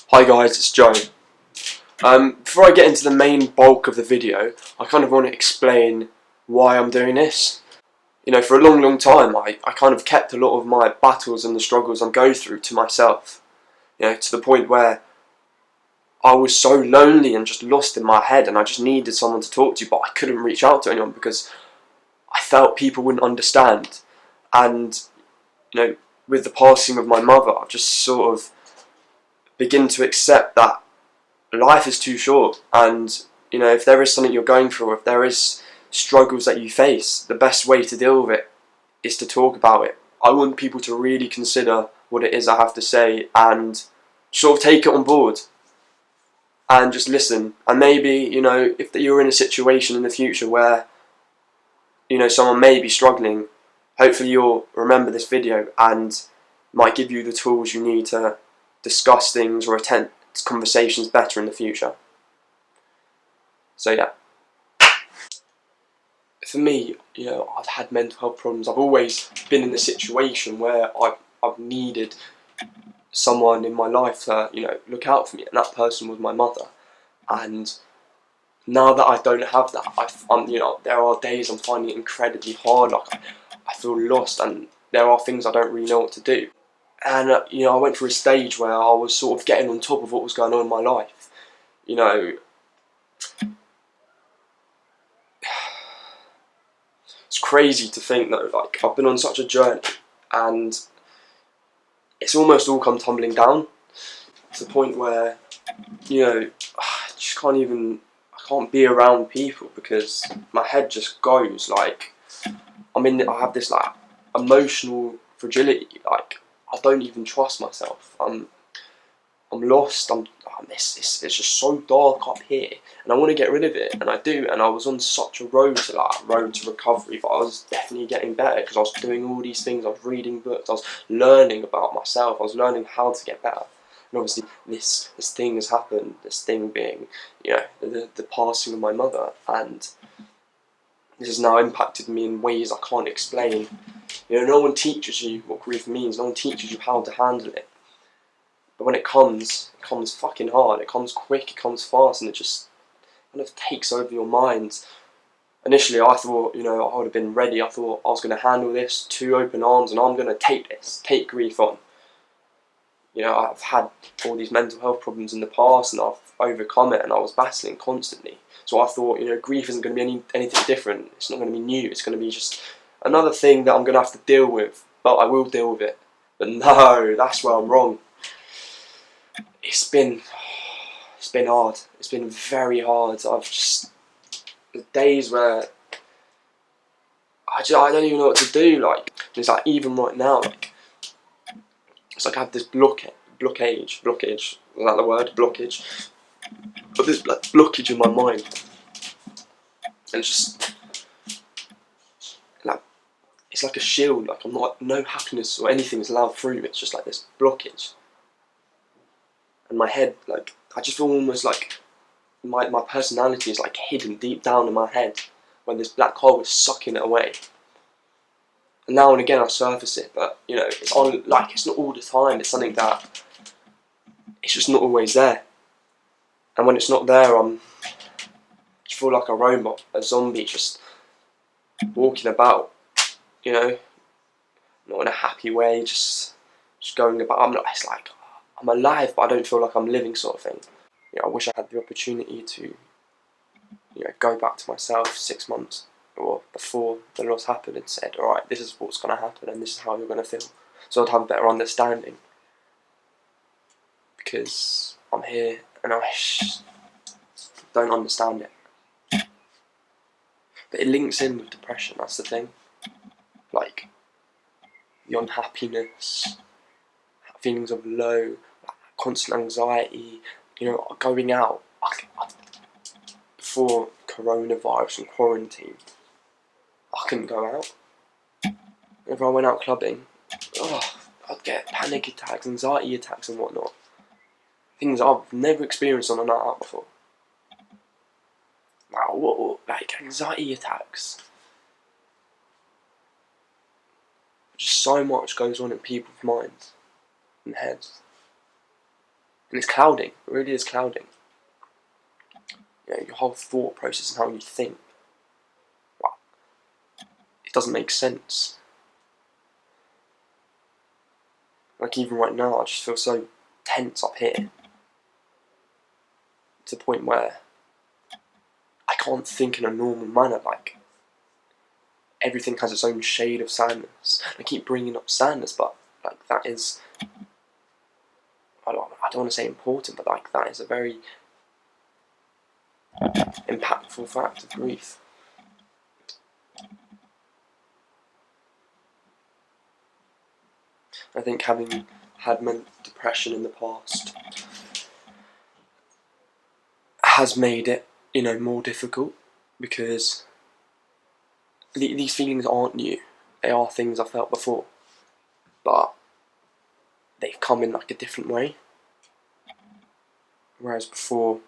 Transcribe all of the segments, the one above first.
Hi guys, it's Joe. Before I get into the main bulk of the video, I kind of want to explain why I'm doing this. You know, for a long time I kind of kept a lot of my battles and the struggles I'm going through to myself. You know, to the point where I was so lonely and just lost in my head, and I just needed someone to talk to, but I couldn't reach out to anyone because I felt people wouldn't understand. And, you know, with the passing of my mother, I've just sort of begin to accept that life is too short, and you know, if there is something you're going through, or if there is struggles that you face, the best way to deal with it is to talk about it. I want people to really consider what it is I have to say and sort of take it on board and just listen. And maybe, you know, if you're in a situation in the future where, you know, someone may be struggling, hopefully you'll remember this video and might give you the tools you need to discuss things or attend conversations better in the future. So yeah, for me, you know, I've had mental health problems. I've always been in a situation where I've needed someone in my life to, you know, look out for me, and that person was my mother. And now that I don't have that, I'm, you know, there are days I'm finding it incredibly hard. Like I feel lost, and there are things I don't really know what to do. And you know, I went through a stage where I was sort of getting on top of what was going on in my life. You know, it's crazy to think though, like I've been on such a journey and it's almost all come tumbling down to the point where, you know, I just can't even, I can't be around people because my head just goes like, I have this like emotional fragility, like I don't even trust myself. I'm lost. It's just so dark up here, and I want to get rid of it, and I do. And I was on such a road to recovery, but I was definitely getting better because I was doing all these things. I was reading books. I was learning about myself. I was learning how to get better. And obviously, this thing has happened. This thing being, you know, the passing of my mother, and this has now impacted me in ways I can't explain. You know, no one teaches you what grief means. No one teaches you how to handle it. But when it comes fucking hard. It comes quick, it comes fast, and it just kind of takes over your mind. Initially, I thought, you know, I would have been ready. I thought I was going to handle this, two open arms, and I'm going to take grief on. You know, I've had all these mental health problems in the past, and I've overcome it, and I was battling constantly. So I thought, you know, grief isn't going to be anything different. It's not going to be new. It's going to be just another thing that I'm going to have to deal with, but I will deal with it. But no, that's where I'm wrong. It's been hard. It's been very hard. I've just, the days where I don't even know what to do. Like it's like even right now, like it's like I have this blockage. Is that the word? Blockage. But this like blockage in my mind, and it's just like it's like a shield. Like I'm not, no happiness or anything is allowed through. It's just like this blockage, and my head, like I just feel almost like my personality is like hidden deep down in my head when this black hole is sucking it away. And now and again I surface it, but you know, it's on, like it's not all the time. It's something that it's just not always there. And when it's not there, I just feel like a robot, a zombie, just walking about. You know, not in a happy way, just going about. I'm not. It's like I'm alive, but I don't feel like I'm living, sort of thing. You know, I wish I had the opportunity to, you know, go back to myself 6 months or before the loss happened and said, alright, this is what's going to happen and this is how you're going to feel. So I'd have a better understanding. Because I'm here and I don't understand it. But it links in with depression, that's the thing. Like, the unhappiness, feelings of low, constant anxiety, you know, going out. Before coronavirus and quarantine, I couldn't go out. If I went out clubbing, I'd get panic attacks, anxiety attacks and whatnot. Things I've never experienced on a night out before. Now, like anxiety attacks. Just so much goes on in people's minds and heads. And it's clouding, it really is clouding. You know, your whole thought process and how you think. Wow. It doesn't make sense. Like even right now, I just feel so tense up here. To the point where I can't think in a normal manner. Like, everything has its own shade of sadness. I keep bringing up sadness, but like that is, I don't want to say important, but like that is a very impactful fact of grief. I think having had mental depression in the past has made it, you know, more difficult, because these feelings aren't new. They are things I've felt before, but they've come in like a different way. Whereas before,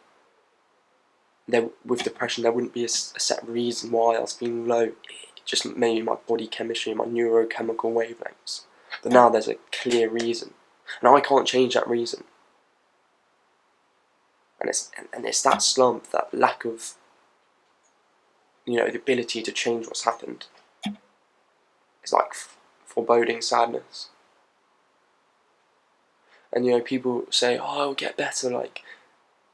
with depression, there wouldn't be a set reason why I was feeling low. It just maybe my body chemistry, my neurochemical wavelengths. But now there's a clear reason, and I can't change that reason. And it's that slump, that lack of, you know, the ability to change what's happened. It's like foreboding sadness. And you know, people say, "Oh, it'll get better," like,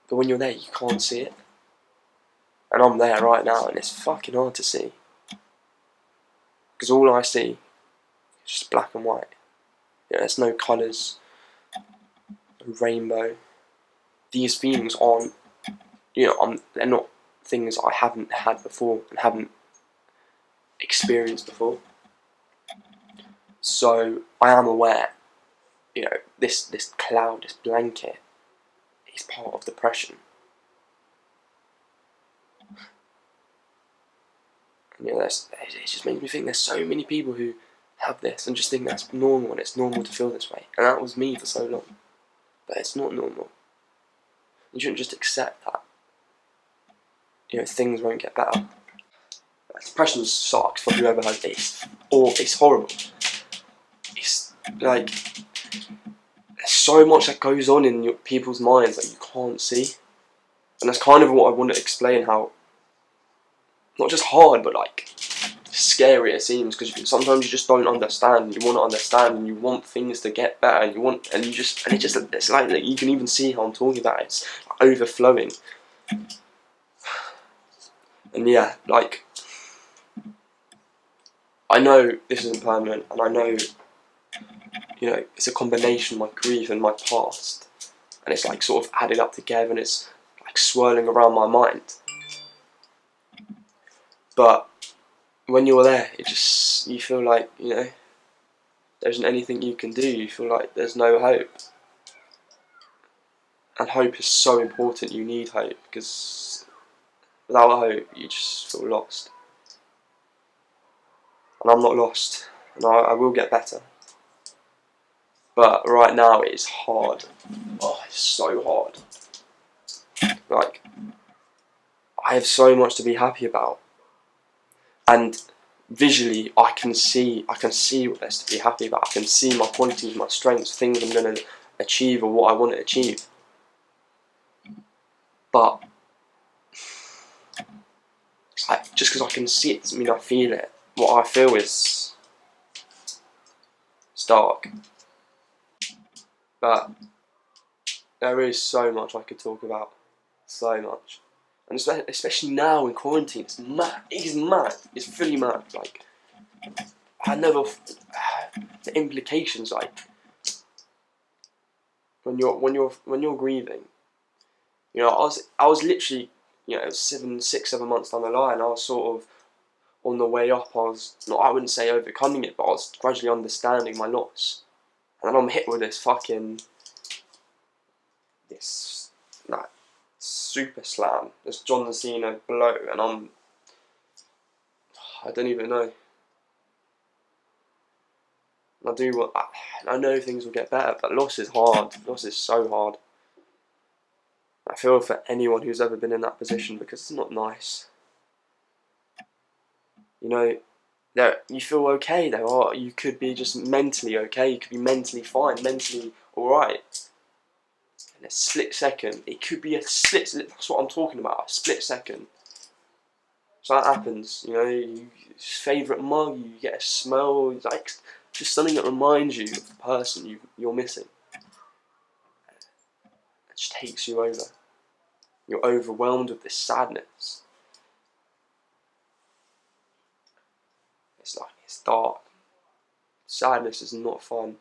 but when you're there, you can't see it. And I'm there right now, and it's fucking hard to see, because all I see is just black and white. You know, there's no colours, no rainbow. These feelings aren't, you know, they're not things I haven't had before and haven't experienced before. So I am aware, you know, this cloud, this blanket, is part of depression. And, you know, it just makes me think there's so many people who have this and just think that's normal, and it's normal to feel this way. And that was me for so long. But it's not normal. You shouldn't just accept that, you know, things won't get better. Depression sucks for whoever has it. Or it's horrible. It's like, there's so much that goes on in people's minds that you can't see. And that's kind of what I want to explain, how not just hard, but like scary it seems, because sometimes you just don't understand. You want to understand, and you want things to get better, and it's like you can even see how I'm talking about it. It's overflowing. And yeah, like, I know this isn't permanent, and I know, you know, it's a combination of my grief and my past, and it's like sort of added up together, and it's like swirling around my mind. But when you're there, you feel like, you know, there isn't anything you can do. You feel like there's no hope. And hope is so important. You need hope, because without hope, you just feel lost. And I'm not lost, and I will get better. But right now, it is hard. Oh, it's so hard. Like, I have so much to be happy about. And visually, I can see what there's to be happy about. I can see my qualities, my strengths, things I'm going to achieve, or what I want to achieve. But just because I can see it doesn't mean I feel it. What I feel is dark. But there is so much I could talk about. So much. And especially now in quarantine, it's mad. It is mad. It's fully mad. Like, I never. The implications, like, when you're grieving. You know, I was literally, you know, 6, 7 months down the line. I was sort of on the way up. I wouldn't say overcoming it, but I was gradually understanding my loss. And then I'm hit with this like, super slam, this John Cena blow, and I don't even know. I know things will get better, but loss is hard. Loss is so hard. I feel for anyone who's ever been in that position, because it's not nice. You know, you feel okay though, or you could be just mentally okay, you could be mentally fine, mentally alright. in a split second. It could be a split. That's what I'm talking about. A split second. So that happens. You know, favourite mug. You get a smell. It's like just something that reminds you of the person you're missing. It just takes you over. You're overwhelmed with this sadness. It's dark. Sadness is not fun.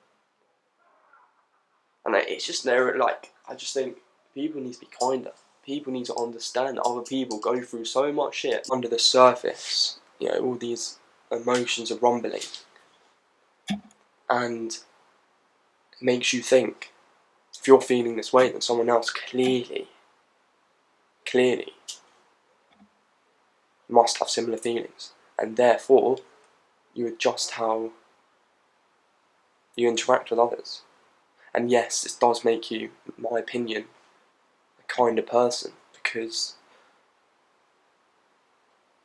And it's just there, like, I just think people need to be kinder. People need to understand that other people go through so much shit under the surface. You know, all these emotions are rumbling. And it makes you think, if you're feeling this way, then someone else clearly must have similar feelings. And therefore, you adjust how you interact with others. And yes, this does make you, in my opinion, a kinder person, because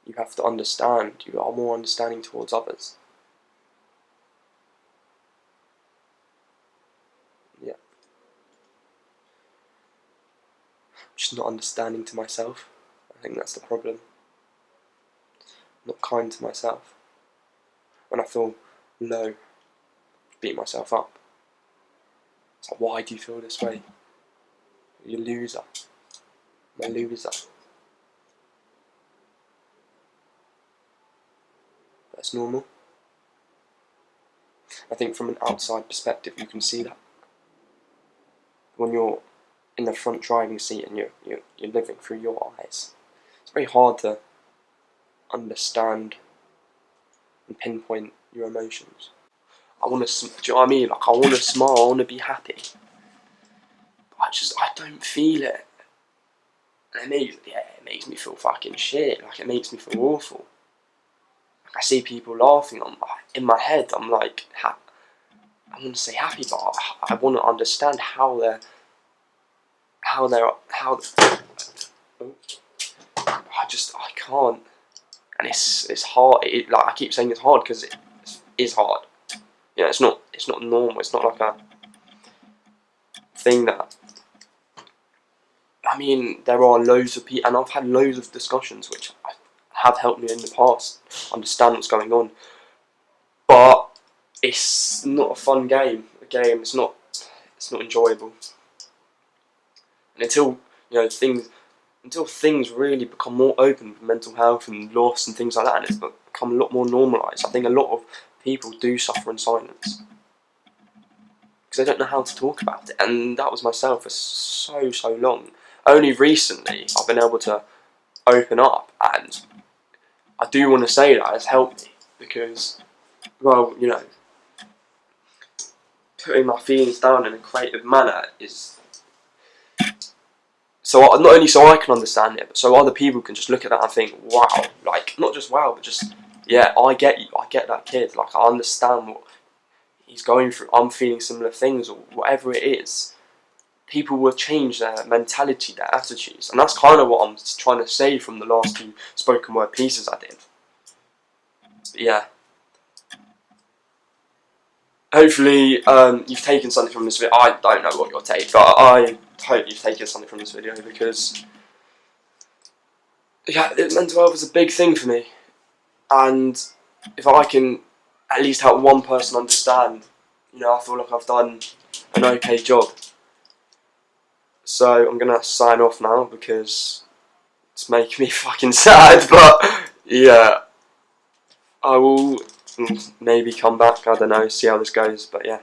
you have to understand, you are more understanding towards others. Yeah. I'm just not understanding to myself. I think that's the problem. Not kind to myself. When I feel low, beat myself up. It's like, why do you feel this way? You're a loser. I'm a loser. That's normal. I think from an outside perspective you can see that. When you're in the front driving seat and you're living through your eyes, it's very hard to understand and pinpoint your emotions. I want to, do you know what I mean? Like, I want to smile, I want to be happy. But I don't feel it. And it makes me feel fucking shit. Like, it makes me feel awful. Like, I see people laughing. In my head, I'm like, I want to say happy, but I want to understand how they're. I can't. And it's hard. Like, I keep saying it's hard because it is hard. You know, it's not normal. It's not like a thing that. I mean, there are loads of people, and I've had loads of discussions which have helped me in the past understand what's going on. But it's not a fun game. It's not enjoyable. And until things really become more open with mental health and loss and things like that, and it's become a lot more normalised, I think a lot of people do suffer in silence because they don't know how to talk about it. And that was myself for so long. Only recently I've been able to open up, and I do want to say that has helped me because, well, you know, putting my feelings down in a creative manner is so not only so I can understand it, but so other people can just look at that and think, wow, like, not just wow, but just, yeah, I get you, I get that kid, like, I understand what he's going through, I'm feeling similar things, or whatever it is. People will change their mentality, their attitudes, and that's kind of what I'm trying to say from the last 2 spoken word pieces I did. But yeah. Hopefully you've taken something from this video. I don't know what you'll take, but I hope you've taken something from this video, because yeah, mental health is a big thing for me, and if I can at least help one person understand, you know, I feel like I've done an okay job. So I'm gonna sign off now because it's making me fucking sad, but yeah, I will maybe come back, I don't know, see how this goes, but yeah.